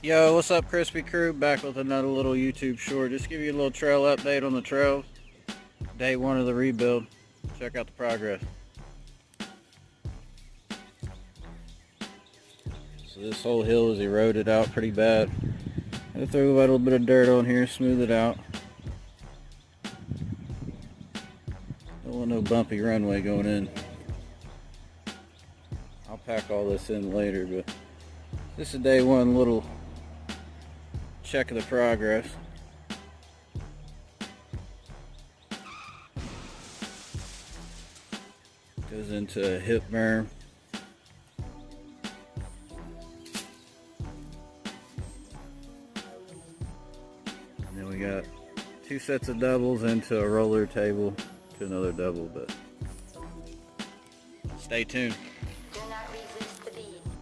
Yo, what's up, Crispy Crew? Back with another little YouTube short. Just give you a little trail update on the trails. Day one of the rebuild. Check out the progress. So this whole hill is eroded out pretty bad. I threw a little bit of dirt on here, smooth it out. Don't want no bumpy runway going in. I'll pack all this in later, but this is day one, little check of the progress. Goes into a hip berm. And then we got two sets of doubles into a roller table to another double, but stay tuned.